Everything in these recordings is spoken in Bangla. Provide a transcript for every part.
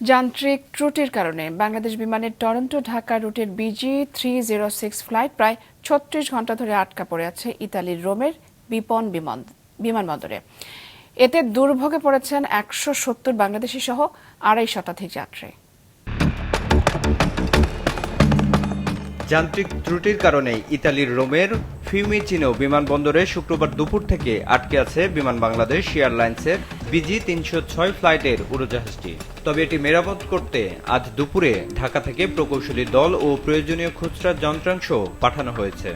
যান্ত্রিক ত্রুটির কারণে বাংলাদেশ বিমানের টরন্টো ঢাকা রুটের BG306 ফ্লাইট প্রায় ৩৬ ঘন্টা ধরে আটকা পড়ে আছে ইতালির রোমের বিমানবন্দরে। এতে দুর্ভোগে পড়েছেন ১৭০ বাংলাদেশি সহ ২৫০ শতাধিক যাত্রী। যান্ত্রিক ত্রুটির কারণে ইতালির রোমের ফিউমিচিনো বিমানবন্দরে শুক্রবার দুপুর থেকে আটকে আছে বিমান বাংলাদেশ এয়ারলাইন্সের BG306 ফ্লাইটের উড়োজাহাজটি। তবে এটি মেরামত করতে আজ দুপুরে ঢাকা থেকে প্রকৌশলী দল ও প্রয়োজনীয় খুচরা যন্ত্রাংশ পাঠানো হয়েছে।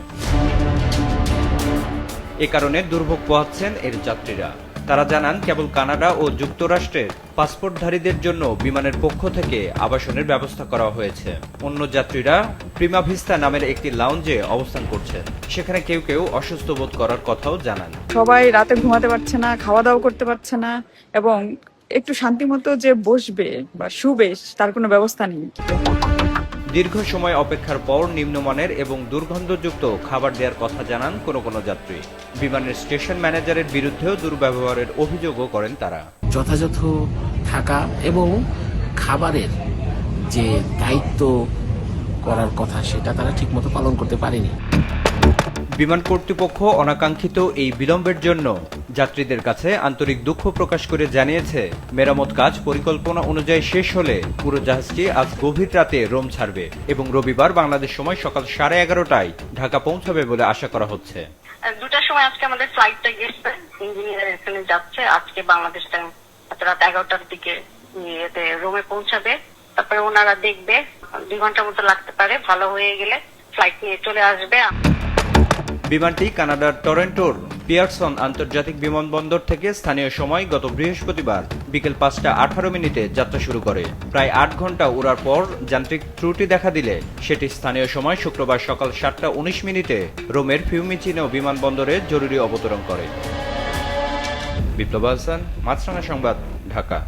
এ কারণে দুর্ভোগ পোহাচ্ছেন এর যাত্রীরা। তারা জানান, কেবল কানাডা ও যুক্তরাষ্ট্রের পাসপোর্টধারীদের জন্য বিমানের পক্ষ থেকে আবাসনের ব্যবস্থা করা হয়েছে। অন্য যাত্রীরা প্রিমা ভিস্তা নামের একটি লাউঞ্জে অবস্থান করছেন। সেখানে কেউ কেউ অসুস্থ বোধ করার কথাও জানান। সবাই রাতে ঘুমাতে পারছে না, খাওয়া দাওয়া করতে পারছে না, এবং একটু শান্তিমতো যে বসবে বা শুবে তার কোনো ব্যবস্থা নেই। দীর্ঘ সময় অপেক্ষার পর নিম্নমানের এবং দুর্গন্ধযুক্ত খাবার দেওয়ার কথা জানান কোনো যাত্রী। বিমানের স্টেশন ম্যানেজারের বিরুদ্ধেও দুর্ব্যবহারের অভিযোগও করেন তারা। যথাযথ থাকা এবং খাবারের যে দায়িত্ব করার কথা সেটা তারা ঠিকমতো পালন করতে পারেনি। বিমান কর্তৃপক্ষ অনাকাঙ্ক্ষিত এই বিলম্বের জন্য যাত্রীদের কাছে আন্তরিক দুঃখ প্রকাশ করে জানিয়েছে, মেরামত কাজ পরিকল্পনা অনুযায়ী শেষ হলে পুরো জাহাজটি আজ গভীর রাতে রোম ছাড়বে এবং রবিবার বাংলাদেশ সময় সকাল 11:30টায় ঢাকা পৌঁছাবে বলে আশা করা হচ্ছে। 2টার সময় আজকে আমাদের ফ্লাইটটা গেছে, ইঞ্জিনিয়ার এখানে যাচ্ছে। আজকে বাংলাদেশ টাইম রাত 11টার দিকে রোমে পৌঁছাবে। তারপরে ওনারা দেখবে, 2 ঘন্টার মতো লাগতে পারে। ভালো হয়ে গেলে ফ্লাইট নিয়ে চলে আসবে। বিমানটি কানাডার টরন্টোর পিয়ারসন আন্তর্জাতিক বিমানবন্দর থেকে স্থানীয় সময় গত বৃহস্পতিবার বিকেল 5:18 যাত্রা শুরু করে। প্রায় 8 ঘন্টা উড়ার পর যান্ত্রিক ত্রুটি দেখা দিলে সেটি স্থানীয় সময় শুক্রবার সকাল 7:19 রোমের ফিউমিচিনো বিমানবন্দরে জরুরি অবতরণ করে। বিপ্লব হাসান, মাছরাঙা সংবাদ, ঢাকা।